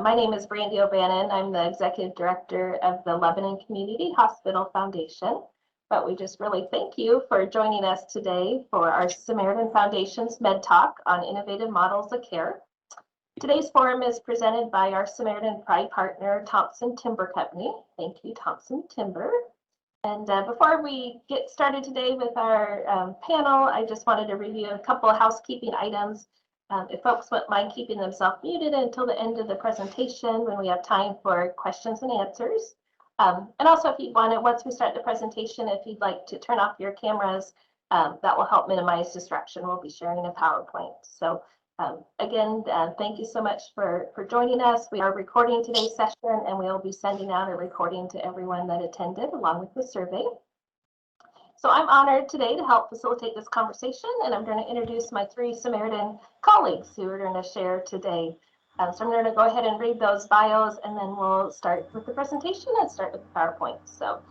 My name is Brandy O'Bannon. I'm the Executive Director of the Lebanon Community Hospital Foundation. But we just really thank you for joining us today for our Samaritan Foundation's MedTalk on innovative models of care. Today's forum is presented by our Samaritan Pride partner, Thompson Timber Company. Thank you, Thompson Timber. And before we get started today with our panel, I just wanted to review a couple of housekeeping items. If folks wouldn't mind keeping themselves muted until the end of the presentation when we have time for questions and answers. And also, if you want to, once we start the presentation, if you'd like to turn off your cameras, that will help minimize distraction. We'll be sharing a PowerPoint. So again, thank you so much for joining us. We are recording today's session, and we'll be sending out a recording to everyone that attended along with the survey. So I'm honored today to help facilitate this conversation, and I'm going to introduce my three Samaritan colleagues who are going to share today. So I'm going to go ahead and read those bios, and then we'll start with the presentation and start with the PowerPoint. So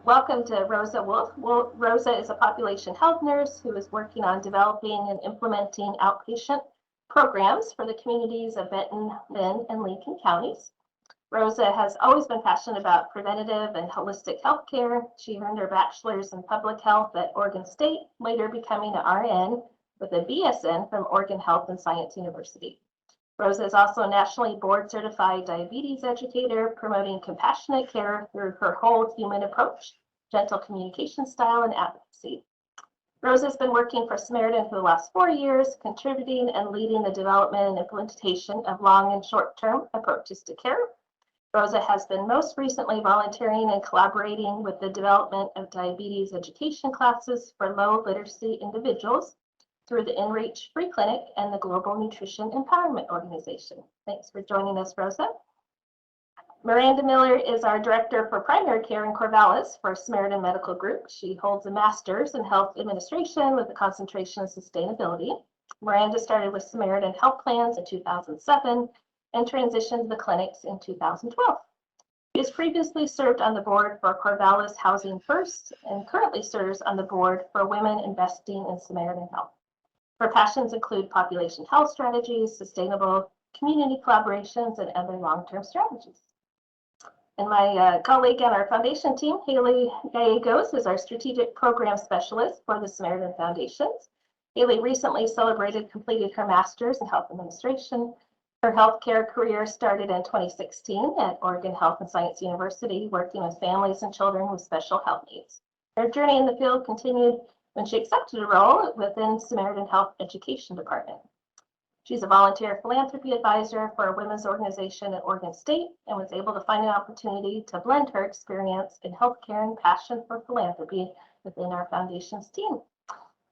welcome to Rosa Wolff. Rosa is a population health nurse who is working on developing and implementing outpatient programs for the communities of Benton, Lynn, and Lincoln counties. Rosa has always been passionate about preventative and holistic health care. She earned her bachelor's in public health at Oregon State, later becoming an RN with a BSN from Oregon Health and Science University. Rosa is also a nationally board certified diabetes educator, promoting compassionate care through her whole human approach, gentle communication style, and advocacy. Rosa has been working for Samaritan for the last 4 years, contributing and leading the development and implementation of long and short-term approaches to care. Rosa has been most recently volunteering and collaborating with the development of diabetes education classes for low literacy individuals through the InReach Free Clinic and the Global Nutrition Empowerment Organization. Thanks for joining us, Rosa. Miranda Miller is our Director for Primary Care in Corvallis for Samaritan Medical Group. She holds a master's in health administration with a concentration in sustainability. Miranda started with Samaritan Health Plans in 2007 and transitioned to the clinics in 2012. She has previously served on the board for Corvallis Housing First and currently serves on the board for Women Investing in Samaritan Health. Her passions include population health strategies, sustainable community collaborations, and other long-term strategies. And my colleague on our foundation team, Haleigh Gallegos, is our strategic program specialist for the Samaritan Foundations. Haleigh recently completed her master's in health administration. Her healthcare career started in 2016 at Oregon Health and Science University, working with families and children with special health needs. Her journey in the field continued when she accepted a role within Samaritan Health Education Department. She's a volunteer philanthropy advisor for a women's organization at Oregon State and was able to find an opportunity to blend her experience in healthcare and passion for philanthropy within our foundation's team.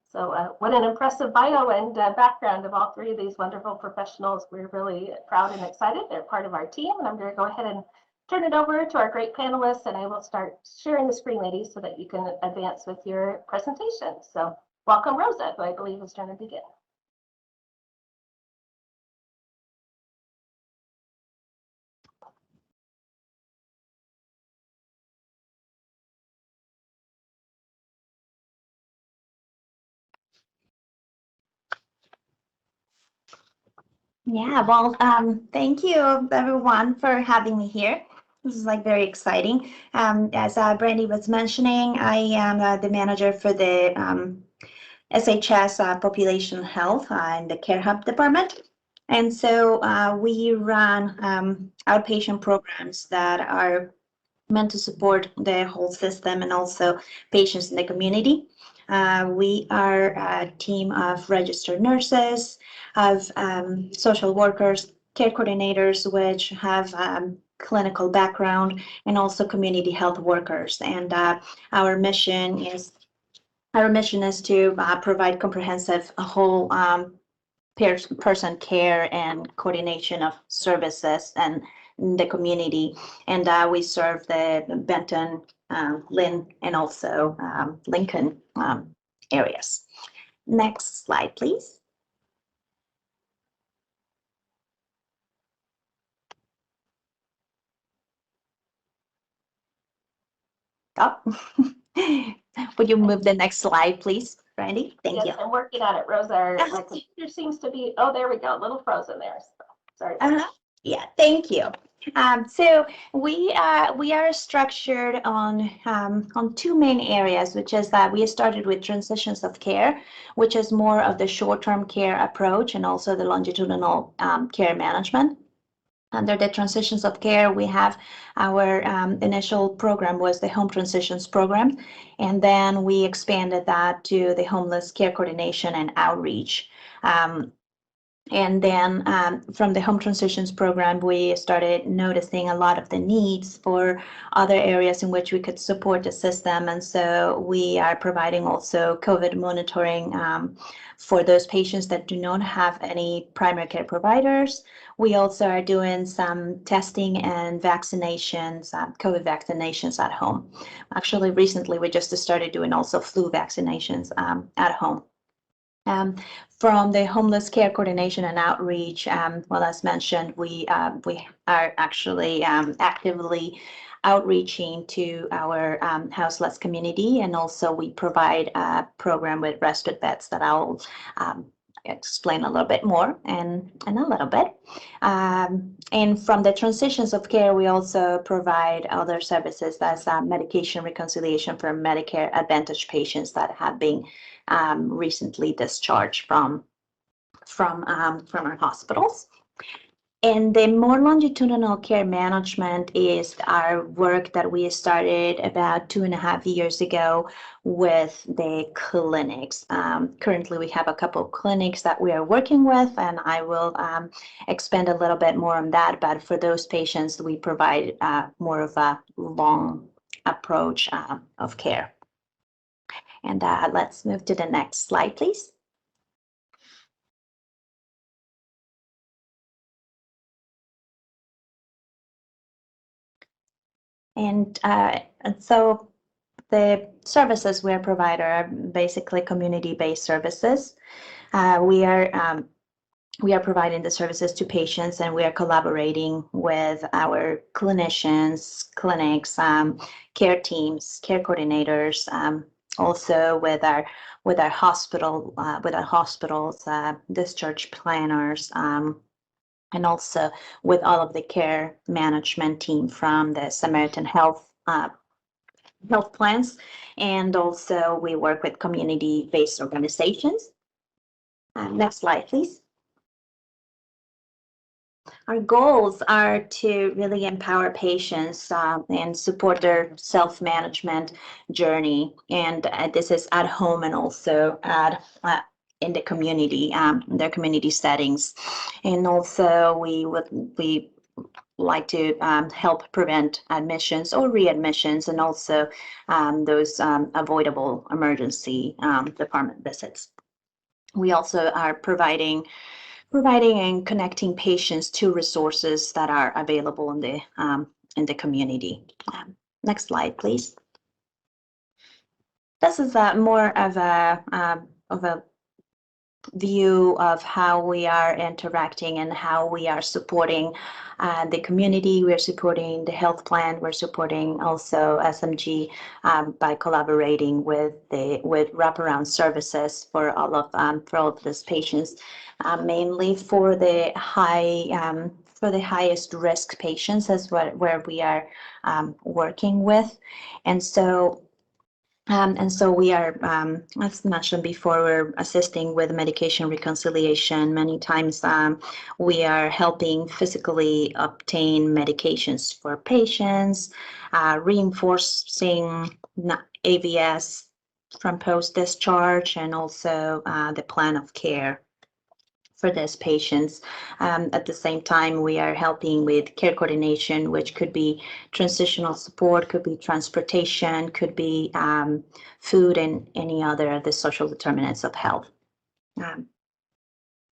So what an impressive bio and background of all three of these wonderful professionals. We're really proud and excited. They're part of our team, and I'm going to go ahead and turn it over to our great panelists, and I will start sharing the screen, ladies, so that you can advance with your presentation. So welcome, Rosa, who I believe is trying to begin. Yeah, well, thank you everyone for having me here. This is very exciting. As Brandy was mentioning, I am the manager for the SHS Population Health in the Care Hub department. And so we run outpatient programs that are meant to support the whole system and also patients in the community. We are a team of registered nurses, of social workers, care coordinators, which have clinical background, and also community health workers. And our mission is to provide comprehensive whole person care and coordination of services and the community. And we serve the Benton, Lynn, and also Lincoln areas. Next slide, please. Oh. Would you move the next slide, please, Brandy? Thank you. Yes, I'm working on it, Rosa. My computer seems to be, oh, there we go, a little frozen there. Sorry. Yeah, thank you. So we are structured on two main areas, which is that we started with transitions of care, which is more of the short-term care approach, and also the longitudinal care management. Under the transitions of care, we have our initial program was the home transitions program, and then we expanded that to the homeless care coordination and outreach. And then from the home transitions program, we started noticing a lot of the needs for other areas in which we could support the system. And so we are providing also COVID monitoring for those patients that do not have any primary care providers. We also are doing some testing and vaccinations, COVID vaccinations at home. Actually, recently, we just started doing also flu vaccinations at home. From the homeless care coordination and outreach, well, as mentioned, we are actually actively outreaching to our houseless community, and also we provide a program with respite beds that I'll explain a little bit more in a little bit. And from the transitions of care, we also provide other services as medication reconciliation for Medicare Advantage patients that have been recently discharged from our hospitals. And the more longitudinal care management is our work that we started about 2.5 years ago with the clinics. Currently, we have a couple of clinics that we are working with, and I will expand a little bit more on that. But for those patients, we provide more of a long approach of care. And let's move to the next slide, please. And so the services we provide are basically community-based services. We are providing the services to patients, and we are collaborating with our clinicians, clinics, care teams, care coordinators, also with our hospitals, discharge planners, and also with all of the care management team from the Samaritan health plans. And also we work with community-based organizations. Next slide, please. Our goals are to really empower patients and support their self-management journey. And this is at home and also in the community, their community settings. And also we like to help prevent admissions or readmissions, and also those avoidable emergency department visits. We also are providing and connecting patients to resources that are available in the community. Next slide, please. This is more of a view of how we are interacting and how we are supporting the community. We're supporting the health plan. We're supporting also SMG by collaborating with wraparound services for all of these patients, mainly for the highest risk patients is where we are working with. And so we are, as mentioned before, we're assisting with medication reconciliation. Many times we are helping physically obtain medications for patients, reinforcing AVS from post-discharge, and also the plan of care for these patients. At the same time, we are helping with care coordination, which could be transitional support, could be transportation, could be food, and any other of the social determinants of health.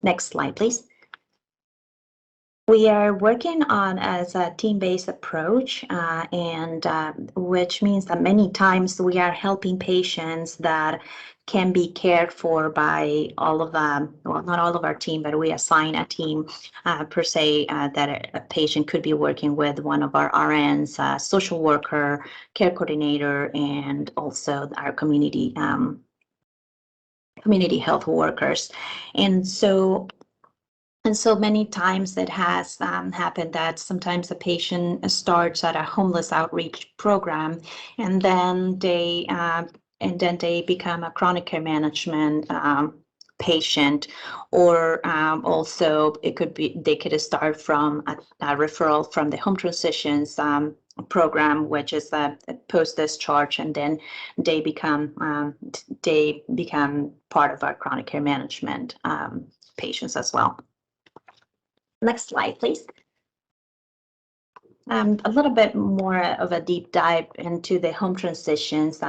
Next slide, please. We are working on as a team-based approach, and which means that many times we are helping patients that can be cared for by all of them, well, not all of our team, but we assign a team per se that a patient could be working with one of our RNs, social worker, care coordinator, and also our community health workers. And so And so many times it has happened that sometimes a patient starts at a homeless outreach program, and then they become a chronic care management patient, or also it could be they could start from a referral from the home transitions program, which is a post discharge, and then they become part of our chronic care management patients as well. Next slide, please. A little bit more of a deep dive into the home transitions.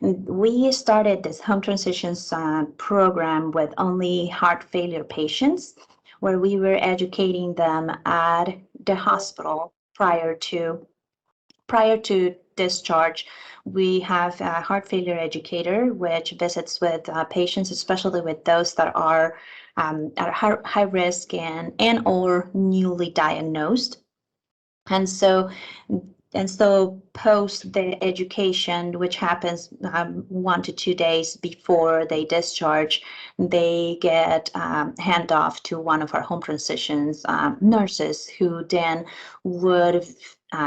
We started this home transitions program with only heart failure patients, where we were educating them at the hospital prior to discharge. We have a heart failure educator, which visits with patients, especially with those that are at high risk and or newly diagnosed. And so post the education, which happens 1 to 2 days before they discharge, they get handoff to one of our home transitions nurses, who then would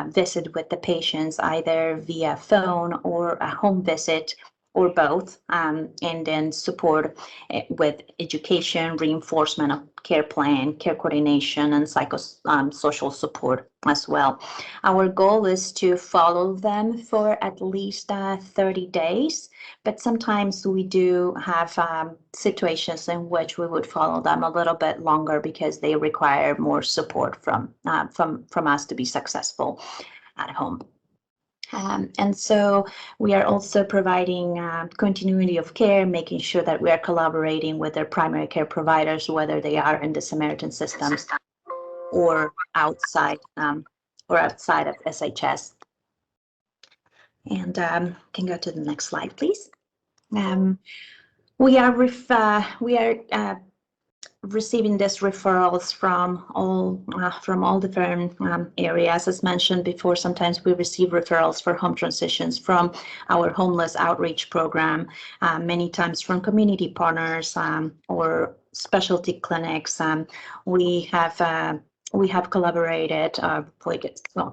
visit with the patients either via phone or a home visit, or both, and then support with education, reinforcement of care plan, care coordination, and social support as well. Our goal is to follow them for at least 30 days, but sometimes we do have situations in which we would follow them a little bit longer because they require more support from us to be successful at home. And so we are also providing continuity of care, making sure that we are collaborating with their primary care providers, whether they are in the Samaritan systems or outside of SHS. And can go to the next slide, please. We are receiving these referrals from all different areas. As mentioned before, sometimes we receive referrals for home transitions from our homeless outreach program, many times from community partners or specialty clinics. We have collaborated,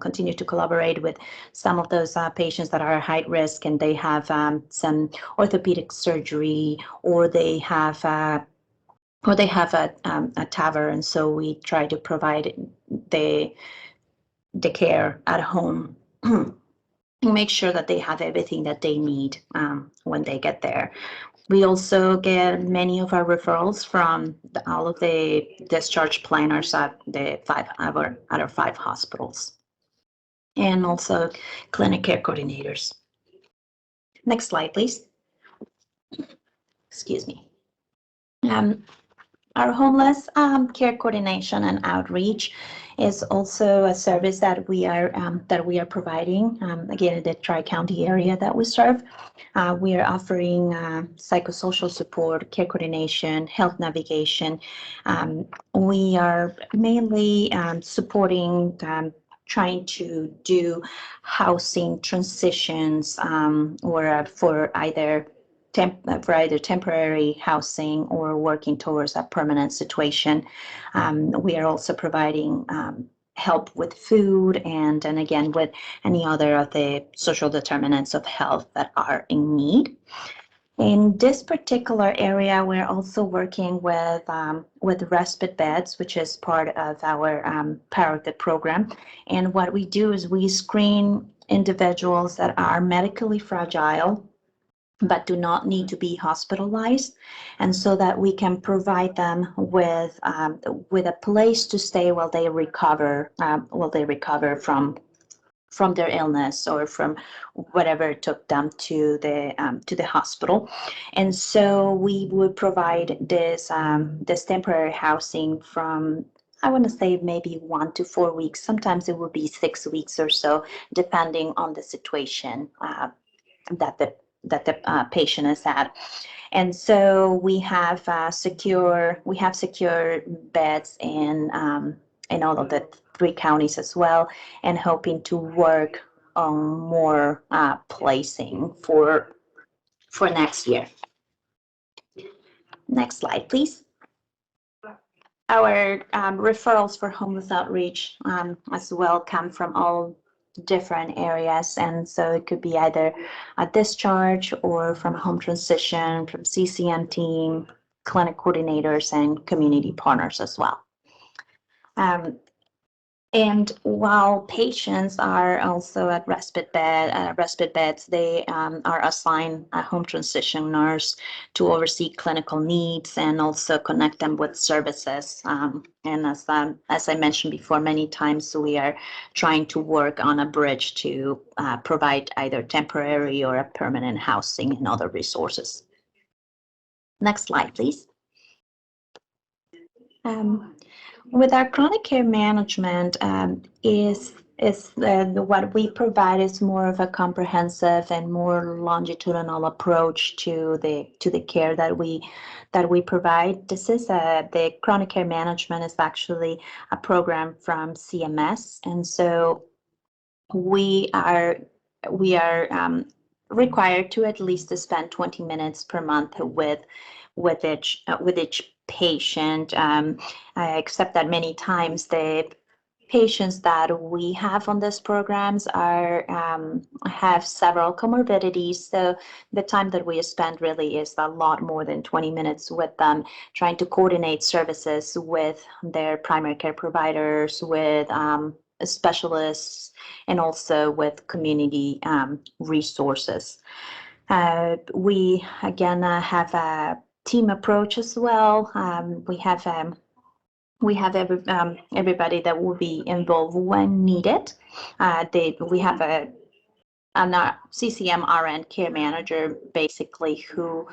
continue to collaborate with some of those patients that are high risk, and they have some orthopedic surgery, or they have a TAVR, and so we try to provide the care at home and make sure that they have everything that they need when they get there. We also get many of our referrals from all of the discharge planners at our 5 hospitals, and also clinic care coordinators. Next slide, please. Excuse me. Our homeless care coordination and outreach is also a service that we are providing. Again, in the Tri-County area that we serve, we are offering psychosocial support, care coordination, health navigation. We are mainly supporting trying to do housing transitions or for either temporary housing or working towards a permanent situation. We are also providing help with food and again with any other of the social determinants of health that are in need. In this particular area, we're also working with respite beds, which is part of our Paraclet program. And what we do is we screen individuals that are medically fragile but do not need to be hospitalized, and so that we can provide them with a place to stay while they recover from their illness or from whatever took them to the hospital. And so we would provide this temporary housing from, I want to say, maybe 1 to 4 weeks. Sometimes it would be 6 weeks or so, depending on the situation that the patient is at. And so we have secure beds in all of the 3 counties as well, and hoping to work on more placing for next year. Next slide, please. referrals for homeless outreach as well come from all different areas, and so it could be either a discharge or from home transition, from CCM team, clinic coordinators, and community partners as well. And while patients are also at respite beds, they are assigned a home transition nurse to oversee clinical needs and also connect them with services. And as I mentioned before, many times we are trying to work on a bridge to provide either temporary or a permanent housing and other resources. Next slide, please. With our chronic care management, what we provide is more of a comprehensive and more longitudinal approach to the care that we provide. This is the chronic care management is actually a program from CMS, and so we are required to at least spend 20 minutes per month with each patient, except that many times the patients that we have on these programs are have several comorbidities, so the time that we spend really is a lot more than 20 minutes with them, trying to coordinate services with their primary care providers, with specialists, and also with community resources. We again have a team approach as well. We have everybody that will be involved when needed. We have a CCM RN care manager, basically, who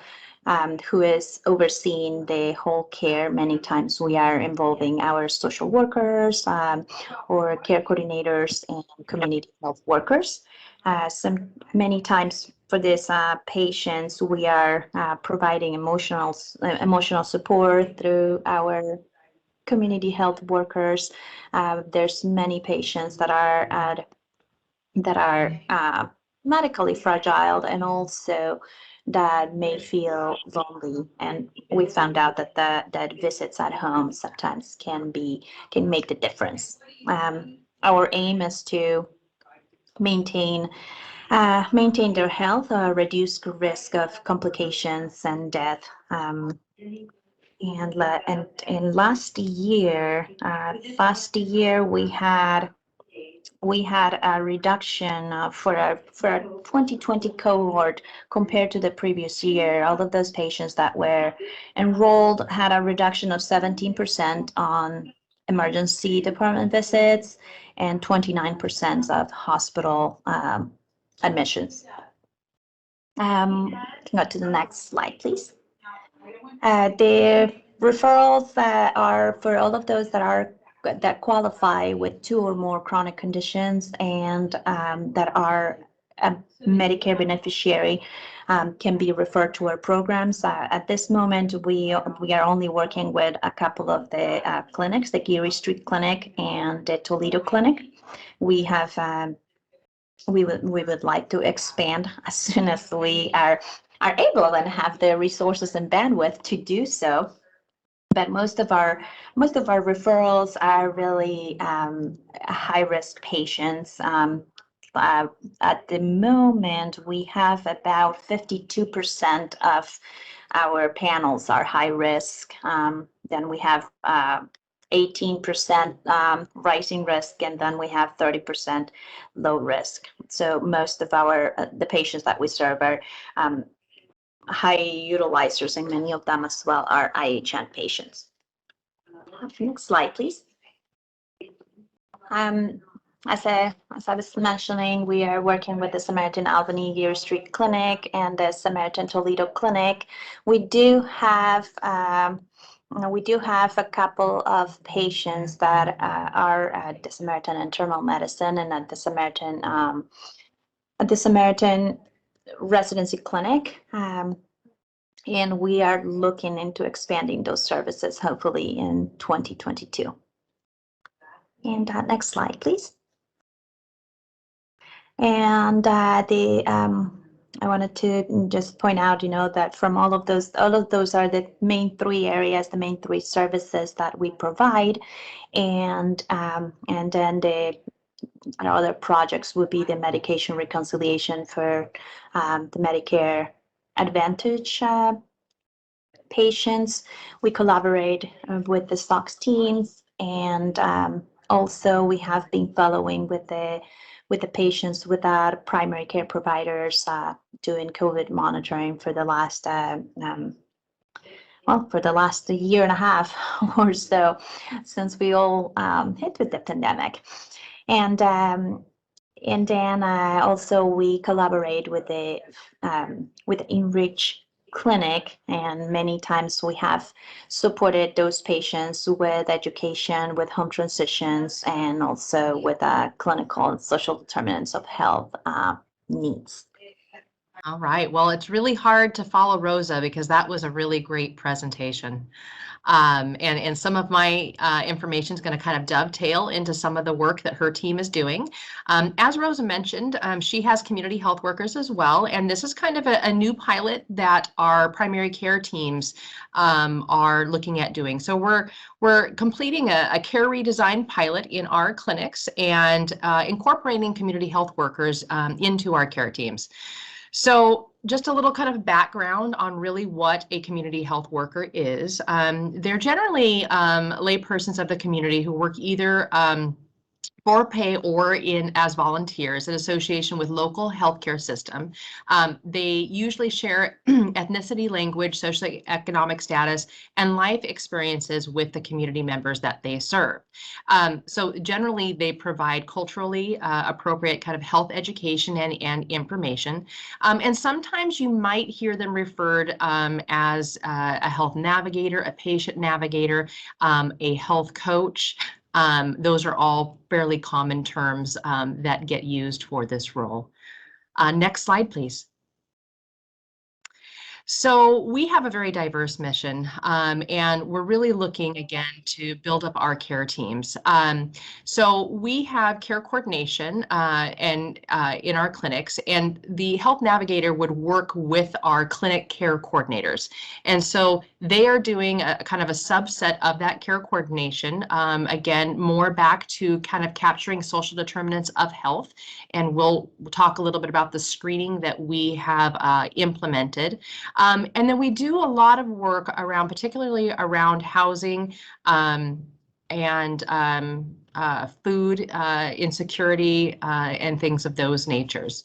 is overseeing the whole care. Many times we are involving our social workers or care coordinators and community health workers. Many times for these patients, we are providing emotional support through our community health workers. There's many patients that are medically fragile and also that may feel lonely, and we found out that visits at home sometimes can make the difference. Our aim is to maintain their health, reduce risk of complications and death. And last year we had a reduction for our 2020 cohort compared to the previous year. All of those patients that were enrolled had a reduction of 17% on emergency department visits and 29% of hospital admissions. Can go to the next slide, please. The referrals are for all of those that qualify with 2 or more chronic conditions and that are a Medicare beneficiary can be referred to our programs. At this moment, we are only working with a couple of the clinics, the Geary Street Clinic and the Toledo Clinic. We would like to expand as soon as we are able and have the resources and bandwidth to do so. But most of our referrals are really high-risk patients. At the moment, we have about 52% of our panels are high risk. Then we have 18% rising risk, and then we have 30% low risk. So most of the patients that we serve are high utilizers, and many of them as well are IHN patients. Next slide, please. As I was mentioning, we are working with the Samaritan Albany Geary Street Clinic and the Samaritan Toledo Clinic. We do have a couple of patients that are at the Samaritan Internal Medicine and at the Samaritan Residency Clinic. And we are looking into expanding those services hopefully in 2022. And next slide, please. And I wanted to just point out, that from all of those are the main three areas, the main three services that we provide, and then the other projects would be the medication reconciliation for the Medicare Advantage patients. We collaborate with the SOX teams, and also we have been following with the patients with our primary care providers, doing COVID monitoring for the last year and a half or so, since we all hit with the pandemic. And then also we collaborate with the Enrich Clinic, and many times we have supported those patients with education, with home transitions, and also with clinical and social determinants of health needs. All right. Well, it's really hard to follow Rosa because that was a really great presentation. And some of my information is going to kind of dovetail into some of the work that her team is doing. As Rosa mentioned, she has community health workers as well, and this is kind of a new pilot that our primary care teams are looking at doing. So we're completing a care redesign pilot in our clinics and incorporating community health workers into our care teams. So just a little kind of background on really what a community health worker is. They're generally laypersons of the community who work either for pay or as volunteers in association with local healthcare system. They usually share ethnicity, language, socioeconomic status, and life experiences with the community members that they serve. So generally, they provide culturally appropriate kind of health education and information. And sometimes you might hear them referred as a health navigator, a patient navigator, a health coach. Those are all fairly common terms that get used for this role. Next slide, please. So we have a very diverse mission, and we're really looking again to build up our care teams. So we have care coordination and in our clinics, and the health navigator would work with our clinic care coordinators. And so they are doing a kind of a subset of that care coordination, again, more back to kind of capturing social determinants of health. And we'll talk a little bit about the screening that we have implemented. And then we do a lot of work around, particularly around housing and food insecurity and things of those natures.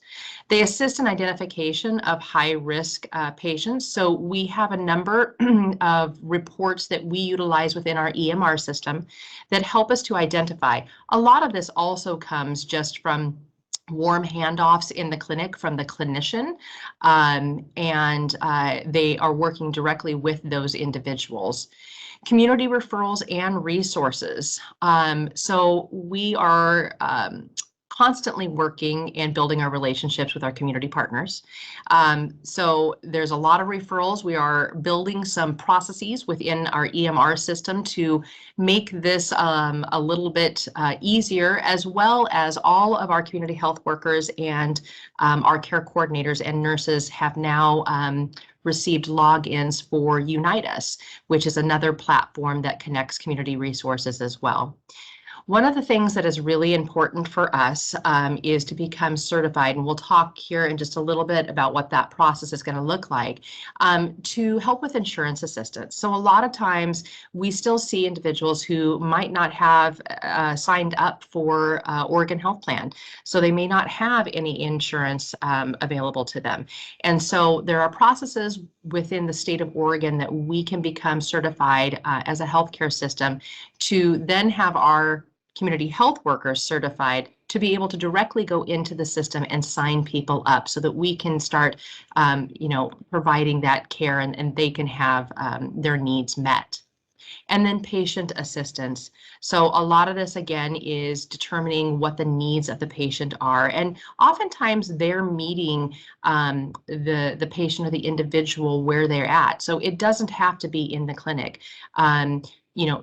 They assist in identification of high-risk patients. So we have a number of reports that we utilize within our EMR system that help us to identify. A lot of this also comes just from warm handoffs in the clinic from the clinician, and they are working directly with those individuals. Community referrals and resources. So we are constantly working and building our relationships with our community partners. So there's a lot of referrals. We are building some processes within our EMR system to make this a little bit easier, as well as all of our community health workers and our care coordinators and nurses have now received logins for Unite Us, which is another platform that connects community resources as well. One of the things that is really important for us is to become certified, and we'll talk here in just a little bit about what that process is going to look like, to help with insurance assistance. So a lot of times we still see individuals who might not have signed up for Oregon Health Plan, so they may not have any insurance available to them. And so there are processes within the state of Oregon that we can become certified as a healthcare system to then have our community health workers certified to be able to directly go into the system and sign people up so that we can start, providing that care and they can have their needs met. And then patient assistance. So a lot of this, again, is determining what the needs of the patient are. And oftentimes they're meeting the patient or the individual where they're at. So it doesn't have to be in the clinic.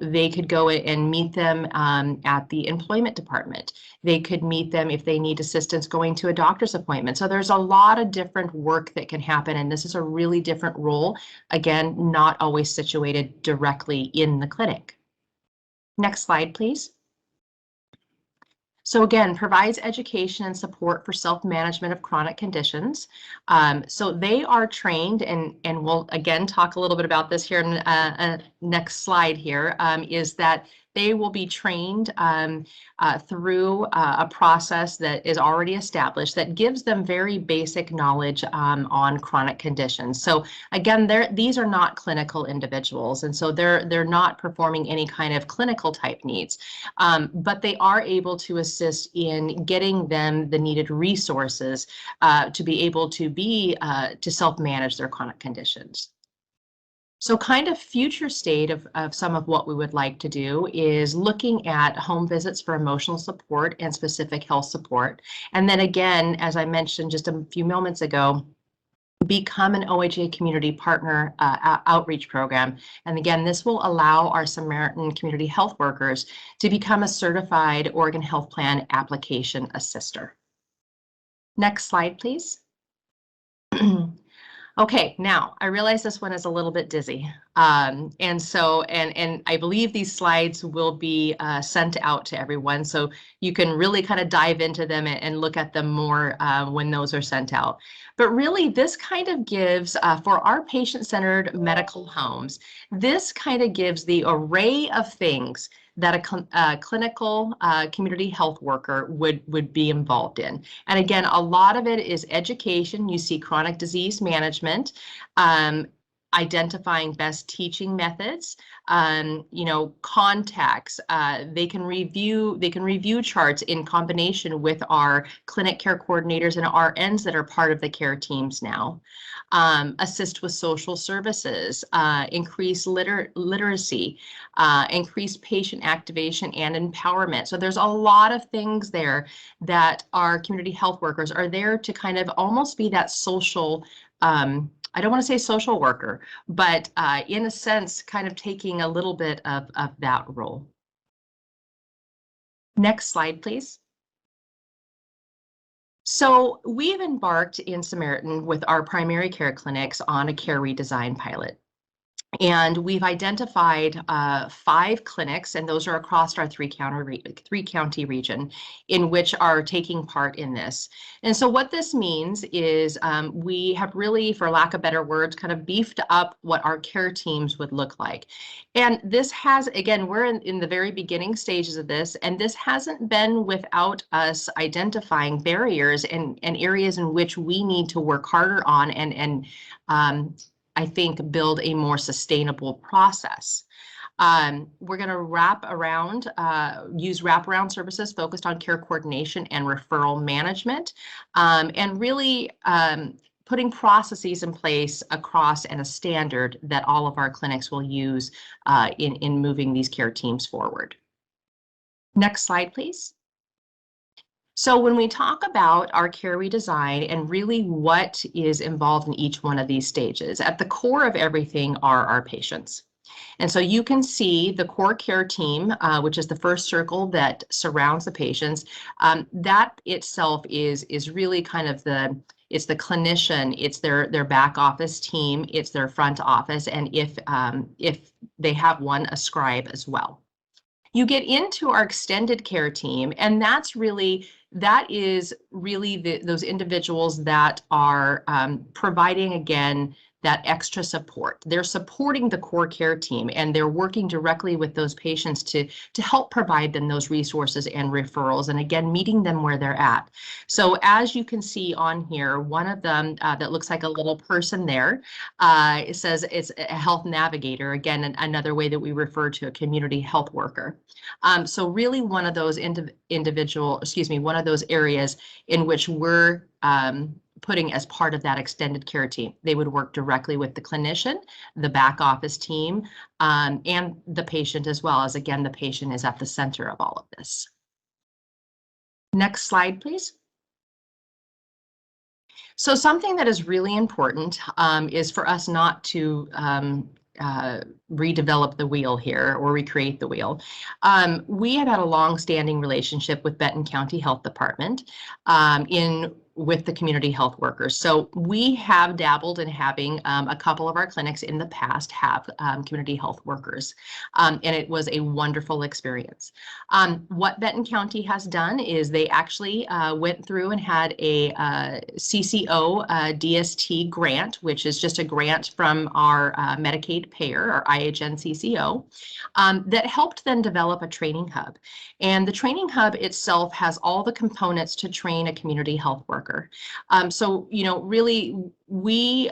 They could go and meet them at the employment department. They could meet them if they need assistance going to a doctor's appointment. So there's a lot of different work that can happen, and this is a really different role. Again, not always situated directly in the clinic. Next slide, please. So again, provides education and support for self-management of chronic conditions. So they are trained, and we'll again talk a little bit about this here in next slide here, is that they will be trained through a process that is already established that gives them very basic knowledge on chronic conditions. So again, these are not clinical individuals, and so they're not performing any kind of clinical type needs, but they are able to assist in getting them the needed resources to be able to to self-manage their chronic conditions. So kind of future state of some of what we would like to do is looking at home visits for emotional support and specific health support. And then again, as I mentioned just a few moments ago, become an OHA community partner outreach program. And again, this will allow our Samaritan community health workers to become a certified Oregon Health Plan application assister. Next slide, please. Okay, now I realize this one is a little bit dizzy. And I believe these slides will be sent out to everyone. So you can really kind of dive into them and look at them more when those are sent out. But really, this kind of gives, for our patient-centered medical homes, this kind of gives the array of things that a clinical community health worker would be involved in. And again, a lot of it is education. You see chronic disease management, identifying best teaching methods, contacts. They can review charts in combination with our clinic care coordinators and RNs that are part of the care teams now. Assist with social services, increase literacy, increase patient activation and empowerment. So there's a lot of things there that our community health workers are there to kind of almost be that social, I don't want to say social worker, but in a sense, kind of taking a little bit of that role. Next slide, please. So we've embarked in Samaritan with our primary care clinics on a care redesign pilot. And we've identified 5 clinics, and those are across our three-county region, in which are taking part in this. And so what this means is we have really, for lack of better words, kind of beefed up what our care teams would look like. And this has, again, we're in the very beginning stages of this, and this hasn't been without us identifying barriers and areas in which we need to work harder on and I think build a more sustainable process. We're going to use wraparound services focused on care coordination and referral management, and really putting processes in place across and a standard that all of our clinics will use in moving these care teams forward. Next slide, please. So when we talk about our care redesign and really what is involved in each one of these stages, at the core of everything are our patients. And so you can see the core care team, which is the first circle that surrounds the patients. That itself is really kind of it's the clinician, it's their back office team, it's their front office, and if they have one, a scribe as well. You get into our extended care team, and that is really those individuals that are providing, again, that extra support. They're supporting the core care team, and they're working directly with those patients to help provide them those resources and referrals, and again, meeting them where they're at. So as you can see on here, one of them that looks like a little person there, it says it's a health navigator, again, another way that we refer to a community health worker. So really one of those one of those areas in which we're putting as part of that extended care team. They would work directly with the clinician, the back office team, and the patient as well, as again, the patient is at the center of all of this. Next slide, please. So something that is really important is for us not to redevelop the wheel here or recreate the wheel. We have had a long-standing relationship with Benton County Health Department with the community health workers. So we have dabbled in having a couple of our clinics in the past have community health workers, and it was a wonderful experience. What Benton County has done is they actually went through and had a CCO DST grant, which is just a grant from our Medicaid payer, our IHN CCO, that helped them develop a training hub. And the training hub itself has all the components to train a community health worker. So, really, we,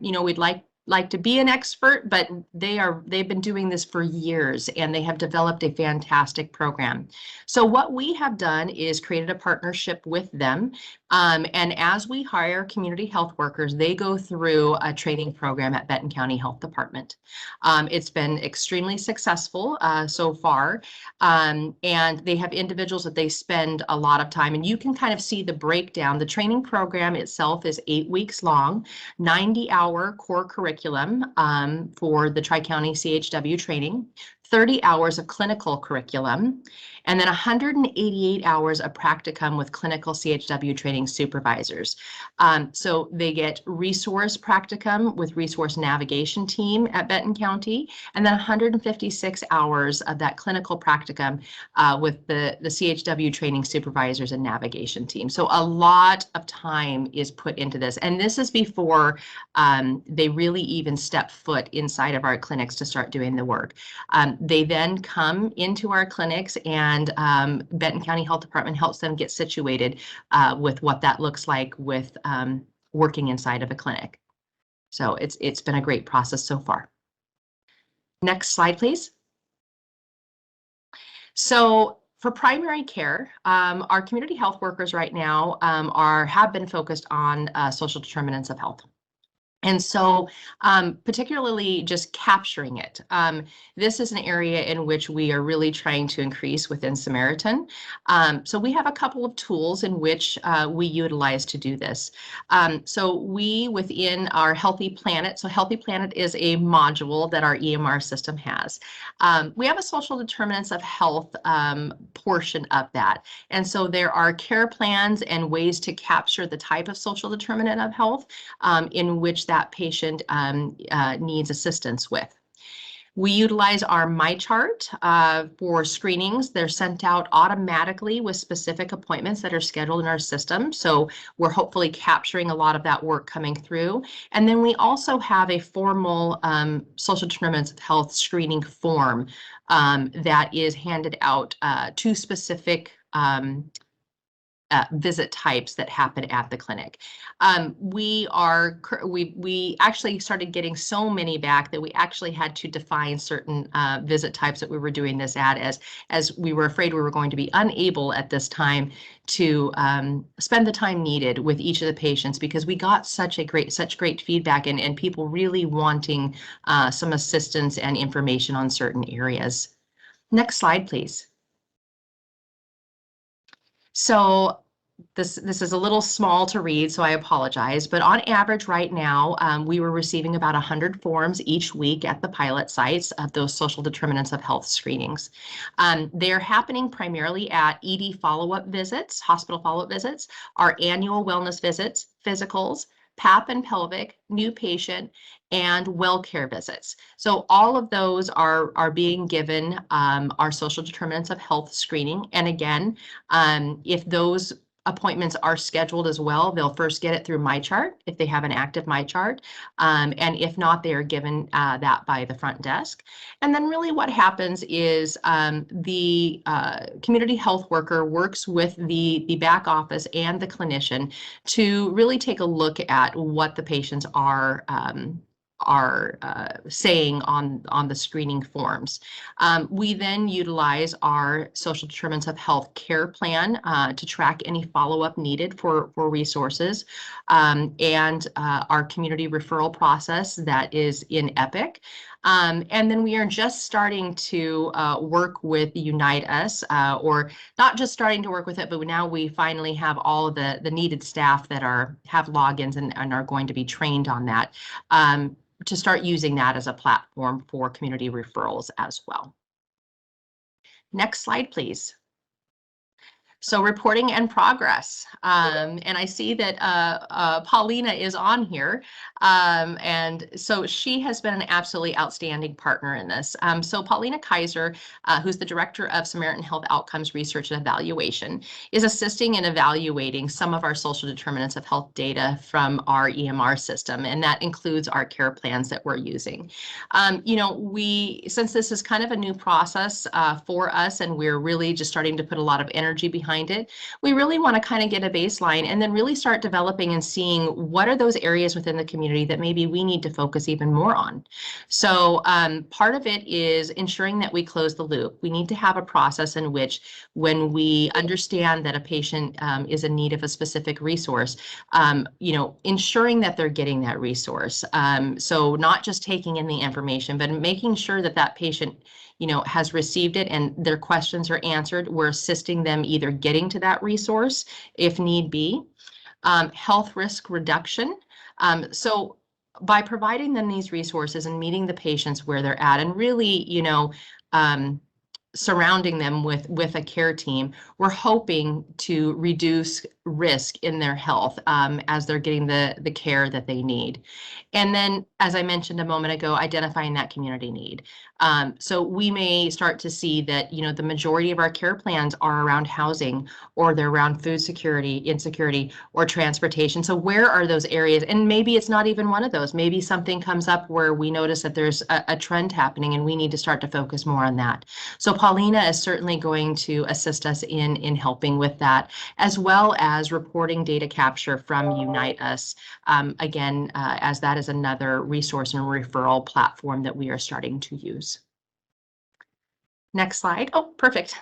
we'd like to be an expert, but they've been doing this for years and they have developed a fantastic program. So what we have done is created a partnership with them. And as we hire community health workers, they go through a training program at Benton County Health Department. It's been extremely successful so far. And they have individuals that they spend a lot of time, and you can kind of see the breakdown. The training program itself is 8 weeks long, 90-hour core curriculum for the Tri-County CHW training, 30 hours of clinical curriculum, and then 188 hours of practicum with clinical CHW training supervisors. So they get resource practicum with resource navigation team at Benton County, and then 156 hours of that clinical practicum with the CHW training supervisors and navigation team. So a lot of time is put into this. And this is before they really even step foot inside of our clinics to start doing the work. They then come into our clinics, and Benton County Health Department helps them get situated with what that looks like with working inside of a clinic. So it's been a great process so far. Next slide, please. So for primary care, our community health workers right now have been focused on social determinants of health. And so particularly just capturing it. This is an area in which we are really trying to increase within Samaritan. So we have a couple of tools in which we utilize to do this. So we, within our Healthy Planet, so Healthy Planet is a module that our EMR system has. We have a social determinants of health portion of that. And so there are care plans and ways to capture the type of social determinant of health in which that patient needs assistance with. We utilize our MyChart for screenings. They're sent out automatically with specific appointments that are scheduled in our system. So we're hopefully capturing a lot of that work coming through. And then we also have a formal social determinants of health screening form that is handed out to specific visit types that happen at the clinic. We actually started getting so many back that we actually had to define certain visit types that we were doing this at, as we were afraid we were going to be unable at this time to spend the time needed with each of the patients, because we got such great feedback and people really wanting some assistance and information on certain areas. Next slide, please. So this is a little small to read, so I apologize, but on average right now, we were receiving about 100 forms each week at the pilot sites of those social determinants of health screenings. They're happening primarily at ED follow-up visits, hospital follow-up visits, our annual wellness visits, physicals, PAP and pelvic, new patient, and well care visits. So all of those are being given our social determinants of health screening. And again, if those appointments are scheduled as well, they'll first get it through MyChart if they have an active MyChart. And if not, they are given that by the front desk. And then really what happens is the community health worker works with the back office and the clinician to really take a look at what the patients are saying on the screening forms. We then utilize our social determinants of health care plan to track any follow-up needed for resources, and our community referral process that is in Epic. And then we are just starting to work with Unite Us, or not just starting to work with it, but now we finally have all of the needed staff that have logins and are going to be trained on that, to start using that as a platform for community referrals as well. Next slide, please. So reporting and progress. And I see that Paulina is on here. And so she has been an absolutely outstanding partner in this. So Paulina Kaiser, who's the Director of Samaritan Health Outcomes Research and Evaluation, is assisting in evaluating some of our social determinants of health data from our EMR system. And that includes our care plans that we're using. Since this is kind of a new process for us, and we're really just starting to put a lot of energy behind it, we really want to kind of get a baseline and then really start developing and seeing what are those areas within the community that maybe we need to focus even more on. So part of it is ensuring that we close the loop. We need to have a process in which, when we understand that a patient is in need of a specific resource, ensuring that they're getting that resource. So not just taking in the information, but making sure that that patient has received it and their questions are answered. We're assisting them either getting to that resource if need be. Health risk reduction. So by providing them these resources and meeting the patients where they're at, and really, surrounding them with a care team, we're hoping to reduce risk in their health as they're getting the care that they need. And then, as I mentioned a moment ago, identifying that community need. So we may start to see that, the majority of our care plans are around housing, or they're around food security, insecurity, or transportation. So where are those areas? And maybe it's not even one of those. Maybe something comes up where we notice that there's a trend happening and we need to start to focus more on that. So Paulina is certainly going to assist us in helping with that, as well as reporting data capture from Unite Us, as that is another resource and referral platform that we are starting to use. Next slide. Oh, perfect.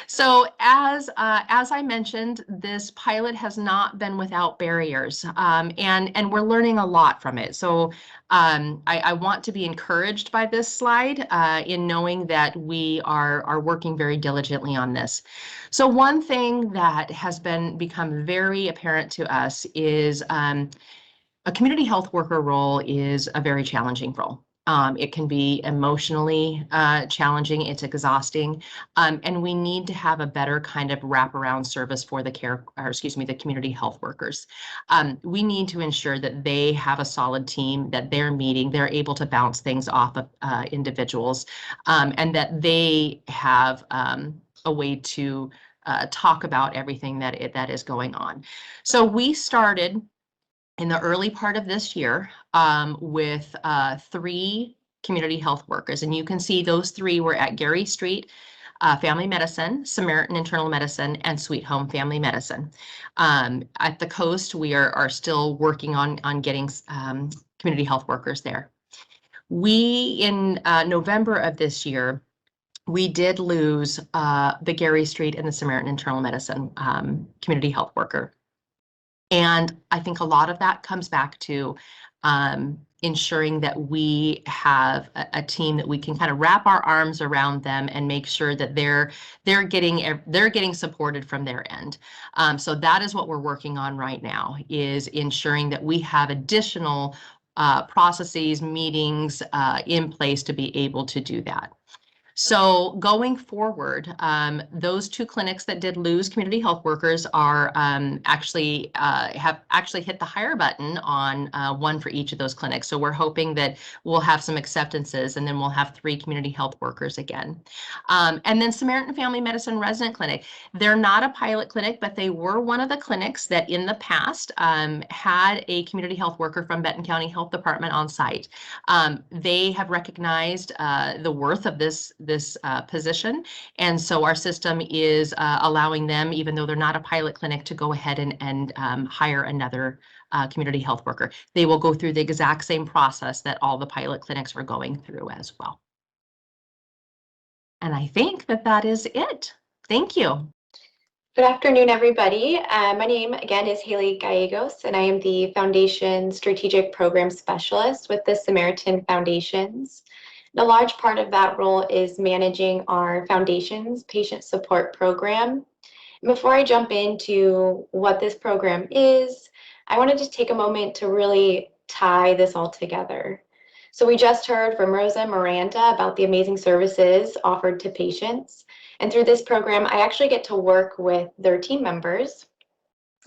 So as I mentioned, this pilot has not been without barriers, and we're learning a lot from it. So I want to be encouraged by this slide in knowing that we are working very diligently on this. So one thing that has become very apparent to us is a community health worker role is a very challenging role. It can be emotionally challenging, it's exhausting, and we need to have a better kind of wraparound service for the the community health workers. We need to ensure that they have a solid team, that they're able to bounce things off of individuals, and that they have a way to talk about everything that is going on. So we started in the early part of this year with 3 community health workers. And you can see those 3 were at Gary Street Family Medicine, Samaritan Internal Medicine, and Sweet Home Family Medicine. At the coast, we are still working on getting community health workers there. We, in November of this year, we did lose the Gary Street and the Samaritan Internal Medicine community health worker. And I think a lot of that comes back to ensuring that we have a team that we can kind of wrap our arms around them and make sure that they're getting supported from their end. So that is what we're working on right now, is ensuring that we have additional processes, meetings in place to be able to do that. So going forward, those 2 clinics that did lose community health workers are have actually hit the hire button on 1 for each of those clinics. So we're hoping that we'll have some acceptances, and then we'll have 3 community health workers again. And then Samaritan Family Medicine Resident Clinic, they're not a pilot clinic, but they were one of the clinics that in the past had a community health worker from Benton County Health Department on site. They have recognized the worth of this position. And so our system is allowing them, even though they're not a pilot clinic, to go ahead and hire another community health worker. They will go through the exact same process that all the pilot clinics are going through as well. And I think that is it. Thank you. Good afternoon, everybody. My name, again, is Haleigh Gallegos, and I am the Foundation Strategic Program Specialist with the Samaritan Foundations. A large part of that role is managing our foundation's patient support program. Before I jump into what this program is, I want to just take a moment to really tie this all together. So we just heard from Rosa and Miranda about the amazing services offered to patients. And through this program, I actually get to work with their team members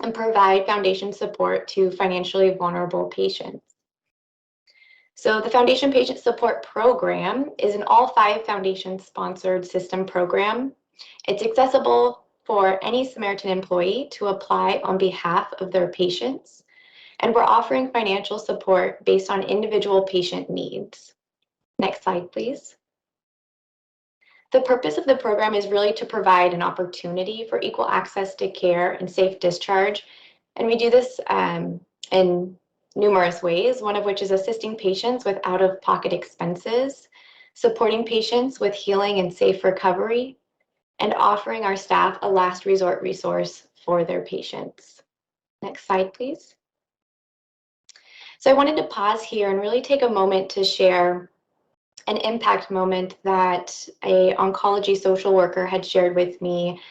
and provide foundation support to financially vulnerable patients. So the Foundation Patient Support Program is an all 5 foundation-sponsored system program. It's accessible for any Samaritan employee to apply on behalf of their patients, and we're offering financial support based on individual patient needs. Next slide, please. The purpose of the program is really to provide an opportunity for equal access to care and safe discharge, and we do this in numerous ways, one of which is assisting patients with out-of-pocket expenses, supporting patients with healing and safe recovery, and offering our staff a last resort resource for their patients. Next slide, please. So I wanted to pause here and really take a moment to share an impact moment that an oncology social worker had shared with me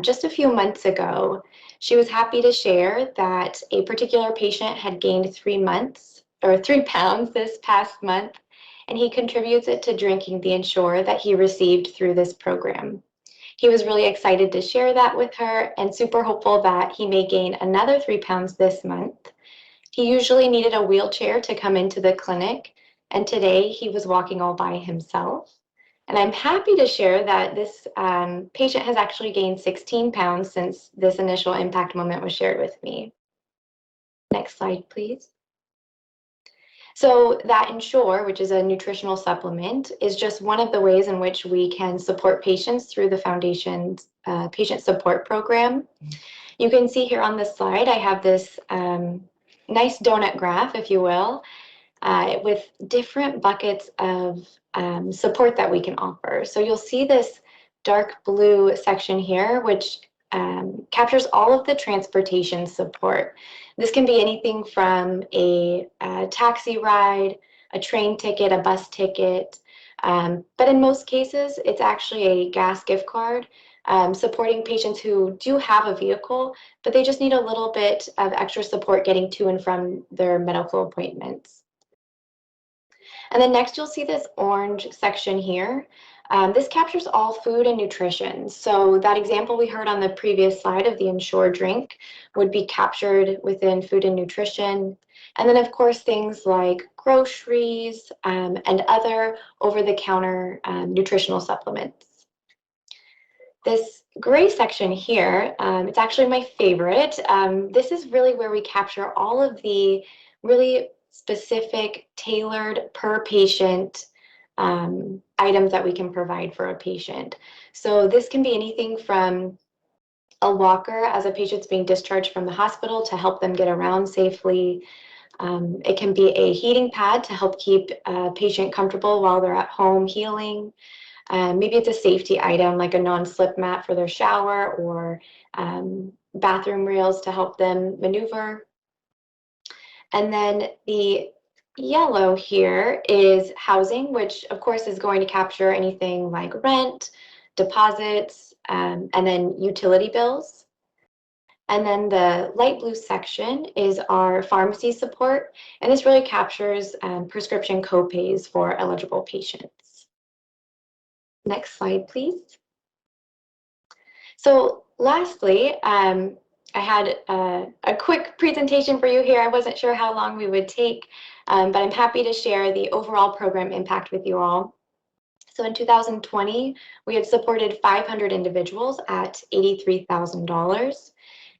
just a few months ago. She was happy to share that a particular patient had gained 3 pounds this past month, and he contributes it to drinking the Ensure that he received through this program. He was really excited to share that with her and super hopeful that he may gain another 3 pounds this month. He usually needed a wheelchair to come into the clinic, and today he was walking all by himself. And I'm happy to share that this patient has actually gained 16 pounds since this initial impact moment was shared with me. Next slide, please. So that Ensure, which is a nutritional supplement, is just one of the ways in which we can support patients through the Foundation's patient support program. You can see here on this slide, I have this nice donut graph, if you will, with different buckets of support that we can offer. So you'll see this dark blue section here, which captures all of the transportation support. This can be anything from a taxi ride, a train ticket, a bus ticket, but in most cases, it's actually a gas gift card, supporting patients who do have a vehicle, but they just need a little bit of extra support getting to and from their medical appointments. And then next, you'll see this orange section here. This captures all food and nutrition. So that example we heard on the previous slide of the Ensure drink would be captured within food and nutrition. And then, of course, things like groceries and other over-the-counter nutritional supplements. This gray section here, it's actually my favorite. This is really where we capture all of the really specific, tailored per patient items that we can provide for a patient. So this can be anything from a walker as a patient's being discharged from the hospital to help them get around safely. It can be a heating pad to help keep a patient comfortable while they're at home healing. Maybe it's a safety item like a non-slip mat for their shower, or bathroom rails to help them maneuver. And then the yellow here is housing, which of course is going to capture anything like rent, deposits, and then utility bills. And then the light blue section is our pharmacy support, and this really captures prescription copays for eligible patients. Next slide, please. So lastly, I had a quick presentation for you here. I wasn't sure how long we would take, but I'm happy to share the overall program impact with you all. So in 2020, we had supported 500 individuals at $83,000.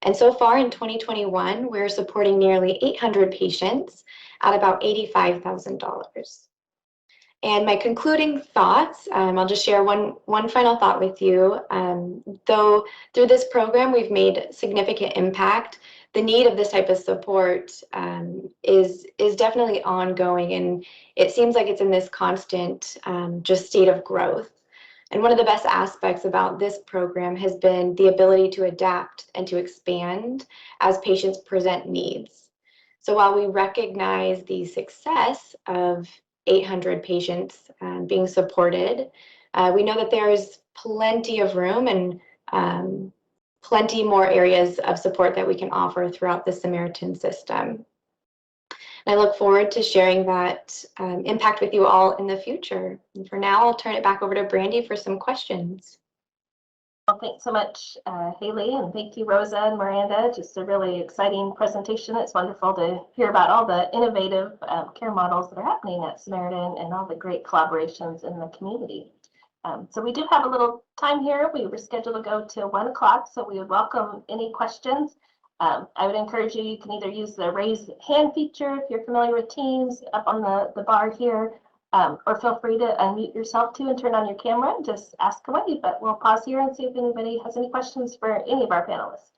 And so far in 2021, we're supporting nearly 800 patients at about $85,000. And my concluding thoughts, I'll just share one final thought with you. Though through this program, we've made significant impact, the need of this type of support is definitely ongoing, and it seems like it's in this constant just state of growth. And one of the best aspects about this program has been the ability to adapt and to expand as patients present needs. So while we recognize the success of 800 patients being supported. We know that there's plenty of room and plenty more areas of support that we can offer throughout the Samaritan system. And I look forward to sharing that impact with you all in the future. And for now, I'll turn it back over to Brandy for some questions. Well, thanks so much, Haleigh, and thank you, Rosa and Miranda. Just a really exciting presentation. It's wonderful to hear about all the innovative care models that are happening at Samaritan and all the great collaborations in the community. So we do have a little time here. We were scheduled to go till 1 o'clock, so we would welcome any questions. I would encourage you, you can either use the raise hand feature if you're familiar with Teams up on the bar here, or feel free to unmute yourself too and turn on your camera and just ask away. But we'll pause here and see if anybody has any questions for any of our panelists.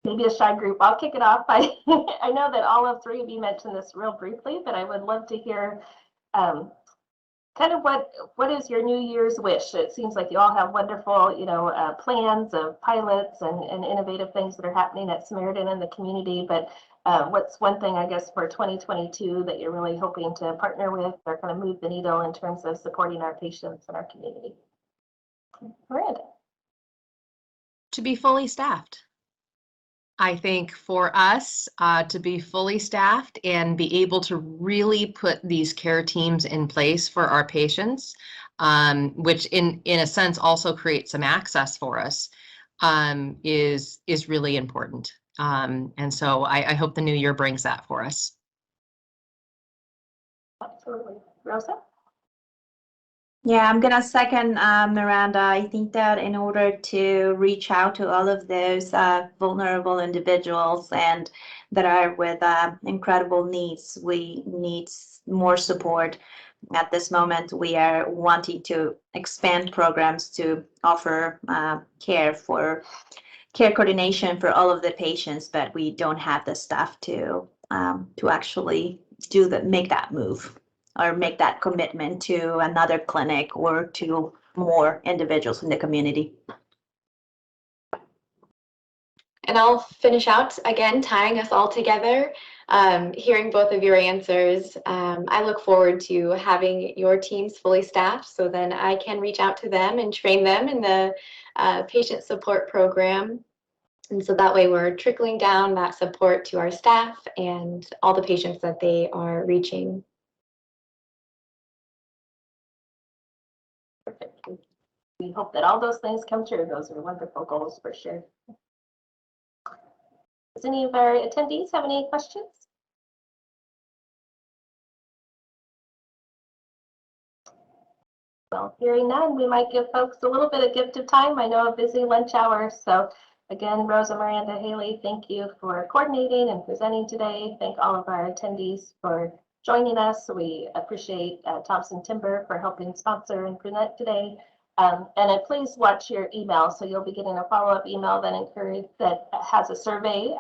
Maybe a shy group. I'll kick it off. I know that all of three of you mentioned this real briefly, but I would love to hear kind of what is your New Year's wish? It seems like you all have wonderful, plans of pilots and innovative things that are happening at Samaritan and the community. But what's one thing, I guess, for 2022 that you're really hoping to partner with or kind of move the needle in terms of supporting our patients and our community? Miranda. To be fully staffed. I think for us to be fully staffed and be able to really put these care teams in place for our patients, which in a sense also creates some access for us, is really important. And so I hope the new year brings that for us. Absolutely. Rosa? Yeah, I'm gonna second Miranda. I think that in order to reach out to all of those vulnerable individuals and that are with incredible needs, we need more support. At this moment, we are wanting to expand programs to offer care coordination for all of the patients, but we don't have the staff to actually make that move or make that commitment to another clinic or to more individuals in the community. And I'll finish out again, tying us all together, hearing both of your answers. I look forward to having your teams fully staffed so then I can reach out to them and train them in the patient support program. And so that way we're trickling down that support to our staff and all the patients that they are reaching. Perfect. We hope that all those things come true. Those are wonderful goals for sure. Does any of our attendees have any questions? Well, hearing none, we might give folks a little bit of gift of time. I know a busy lunch hour. So again, Rosa, Miranda, Haleigh, thank you for coordinating and presenting today. Thank all of our attendees for joining us. We appreciate Thompson Timber for helping sponsor and present today. And please watch your email. So you'll be getting a follow-up email that has a survey.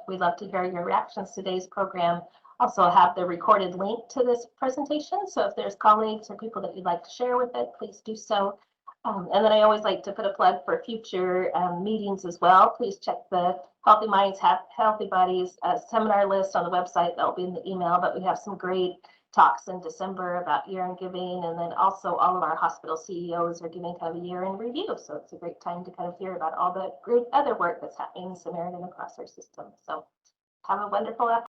We'd love to hear your reactions to today's program. Also have the recorded link to this presentation. So if there's colleagues or people that you'd like to share with it, please do so. And then I always like to put a plug for future meetings as well. Please check the Healthy Minds, Healthy Bodies seminar list on the website. That'll be in the email, but we have some great talks in December about year-end giving, and then also all of our hospital CEOs are giving kind of a year-end review. So it's a great time to kind of hear about all the great other work that's happening in Samaritan across our system. So have a wonderful afternoon.